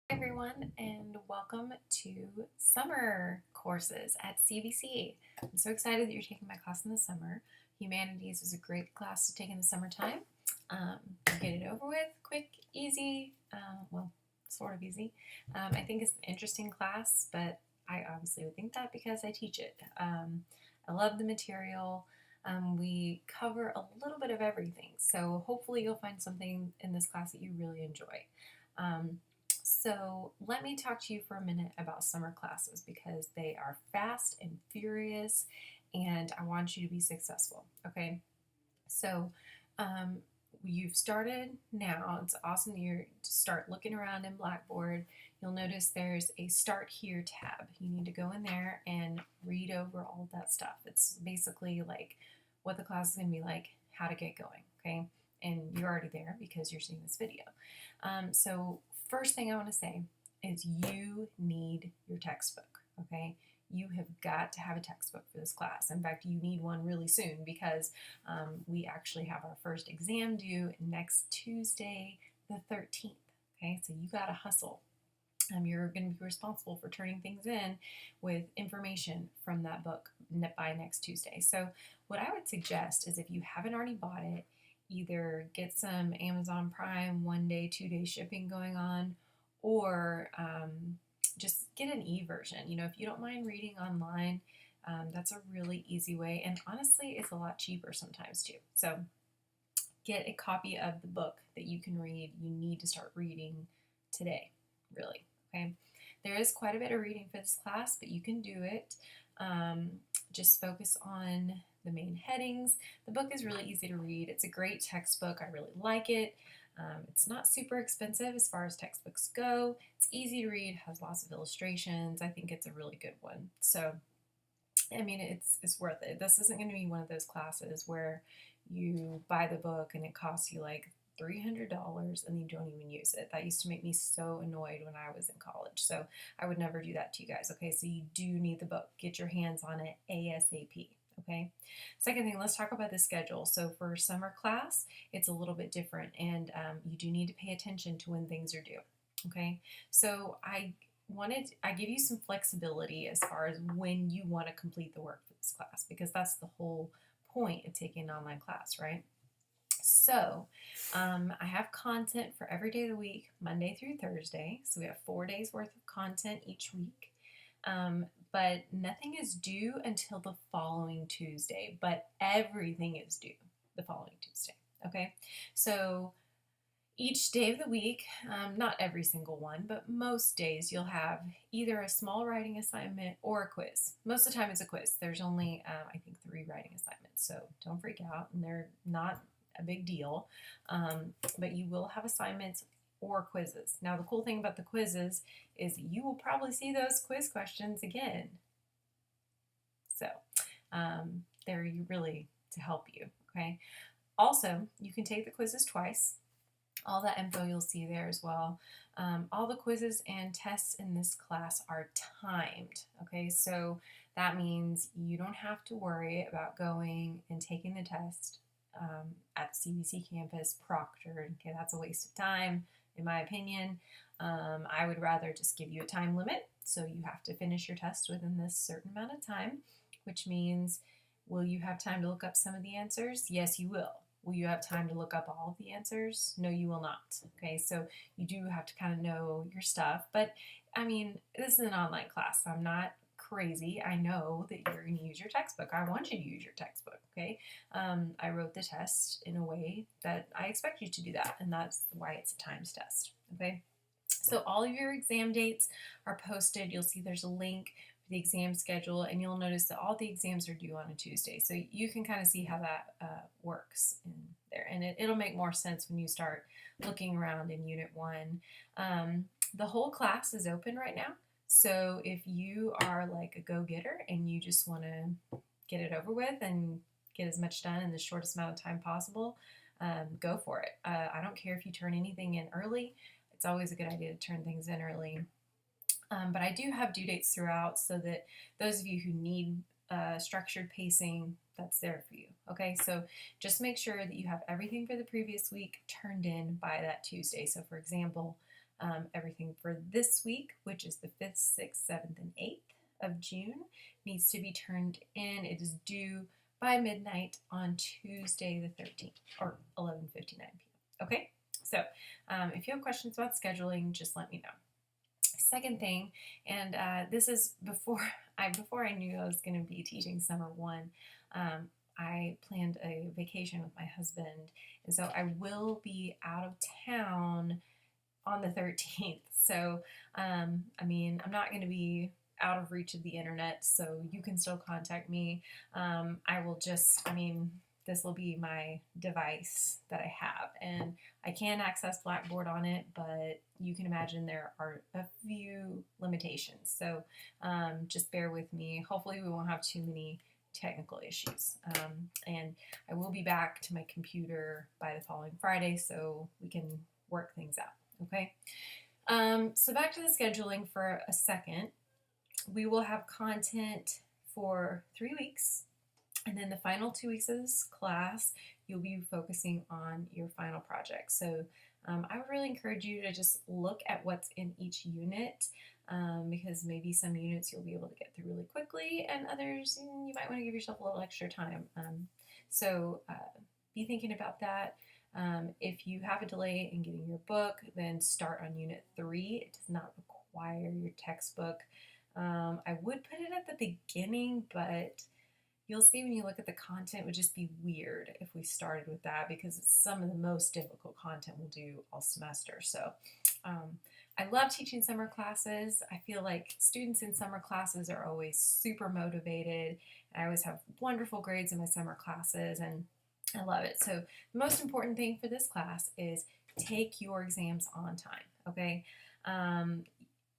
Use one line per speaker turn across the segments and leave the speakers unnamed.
Hi everyone, and welcome to summer courses at CVC. I'm so excited that you're taking my class in the summer. Humanities is a great class to take in the summertime. Get it over with, quick, easy, well, sort of easy. I think it's an interesting class, but I obviously would think that because I teach it. I love the material. We cover a little bit of everything, so hopefully you'll find something in this class that you really enjoy. So let me talk to you for a minute about summer classes because they are fast and furious and I want you to be successful, okay? So you've started now. It's awesome that you start looking around in Blackboard. You'll notice there's a Start Here tab. You need to go in there and read over all of that stuff. It's basically like what the class is going to be like, how to get going, okay? And you're already there because you're seeing this video. So first thing I want to say is you need your textbook, okay? You have got to have a textbook for this class. In fact, you need one really soon because we actually have our first exam due next Tuesday, the 13th, okay? So you got to hustle. You're going to be responsible for turning things in with information from that book by next Tuesday. So what I would suggest is if you haven't already bought it, either get some Amazon Prime 1-day, 2-day shipping going on, or just get an e-version. You know, if you don't mind reading online, that's a really easy way. And honestly, it's a lot cheaper sometimes too. So get a copy of the book that you can read. You need to start reading today, really. Okay. There is quite a bit of reading for this class, but you can do it. Just focus on the main headings. The book is really easy to read. It's a great textbook. I really like it. It's not super expensive as far as textbooks go. It's easy to read, has lots of illustrations. I think it's a really good one. So, I mean, it's worth it. This isn't going to be one of those classes where you buy the book and it costs you like $300 and you don't even use it. That used to make me so annoyed when I was in college. So I would never do that to you guys. Okay, so you do need the book. Get your hands on it ASAP. Okay. Second thing, let's talk about the schedule. So for summer class, it's a little bit different, and you do need to pay attention to when things are due. Okay. So I give you some flexibility as far as when you want to complete the work for this class, because that's the whole point of taking an online class, right? So I have content for every day of the week, Monday through Thursday. So we have 4 days worth of content each week. But nothing is due until the following Tuesday, but everything is due the following Tuesday. Okay, so each day of the week, not every single one, but most days you'll have either a small writing assignment or a quiz. Most of the time it's a quiz. There's only, I think, 3 writing assignments, so don't freak out, and they're not a big deal, but you will have assignments or quizzes. Now, the cool thing about the quizzes is you will probably see those quiz questions again. So they're really to help you, okay? Also, you can take the quizzes twice. All that info you'll see there as well. All the quizzes and tests in this class are timed, okay? So that means you don't have to worry about going and taking the test at the CVC campus proctored. Okay, that's a waste of time, in my opinion. I would rather just give you a time limit. So you have to finish your test within this certain amount of time, which means, will you have time to look up some of the answers? Yes, you will. Will you have time to look up all of the answers? No, you will not. Okay, so you do have to kind of know your stuff. But I mean, this is an online class, so I'm not crazy. I know that you're going to use your textbook. I want you to use your textbook, okay? I wrote the test in a way that I expect you to do that, and that's why it's a times test, okay? So all of your exam dates are posted. You'll see there's a link for the exam schedule, and you'll notice that all the exams are due on a Tuesday. So you can kind of see how that works in there, and it'll make more sense when you start looking around in Unit 1. The whole class is open right now. So if you are like a go-getter and you just want to get it over with and get as much done in the shortest amount of time possible, go for it. I don't care if you turn anything in early. It's always a good idea to turn things in early. But I do have due dates throughout so that those of you who need structured pacing, that's there for you. Okay, so just make sure that you have everything for the previous week turned in by that Tuesday. So for example, Everything for this week, which is the 5th, 6th, 7th, and 8th of June, needs to be turned in. It is due by midnight on Tuesday the 13th, or 11:59 p.m. Okay, so if you have questions about scheduling, just let me know. Second thing, and this is before I knew I was going to be teaching Summer 1, I planned a vacation with my husband, and so I will be out of town on the 13th. So, I mean, I'm not going to be out of reach of the internet, so you can still contact me. I will just, I mean, this will be my device that I have, and I can access Blackboard on it, but you can imagine there are a few limitations. So just bear with me. Hopefully we won't have too many technical issues. And I will be back to my computer by the following Friday so we can work things out. Okay, so back to the scheduling for a second. We will have content for 3 weeks, and then the final 2 weeks of this class, you'll be focusing on your final project. So I would really encourage you to just look at what's in each unit, because maybe some units you'll be able to get through really quickly, and others you might want to give yourself a little extra time. So be thinking about that. If you have a delay in getting your book, then start on Unit 3. It does not require your textbook. I would put it at the beginning, but you'll see when you look at the content, it would just be weird if we started with that because it's some of the most difficult content we'll do all semester. So I love teaching summer classes. I feel like students in summer classes are always super motivated. I always have wonderful grades in my summer classes, and I love it. So the most important thing for this class is take your exams on time, okay?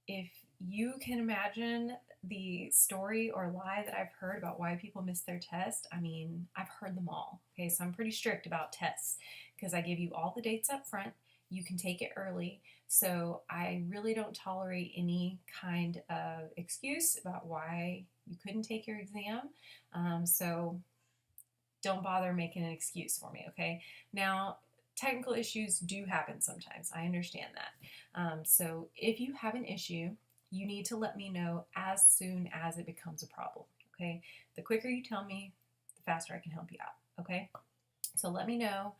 If you can imagine the story or lie that I've heard about why people miss their test, I mean, I've heard them all, okay? So I'm pretty strict about tests because I give you all the dates up front. You can take it early. So I really don't tolerate any kind of excuse about why you couldn't take your exam. So don't bother making an excuse for me, okay? Now, technical issues do happen sometimes. I understand that. So if you have an issue, you need to let me know as soon as it becomes a problem, okay? The quicker you tell me, the faster I can help you out, okay? So let me know.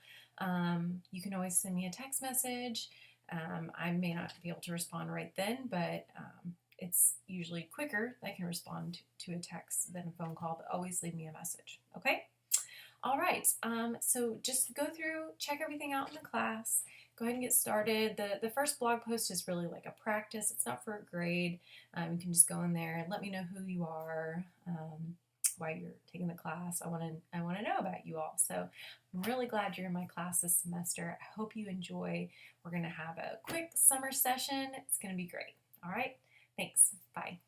You can always send me a text message. I may not be able to respond right then, but it's usually quicker that I can respond to a text than a phone call, but always leave me a message, okay? All right, so just go through, check everything out in the class, go ahead and get started. The first blog post is really like a practice. It's not for a grade. You can just go in there and let me know who you are, why you're taking the class. I want to know about you all. So I'm really glad you're in my class this semester. I hope you enjoy. We're going to have a quick summer session. It's going to be great. All right, thanks. Bye.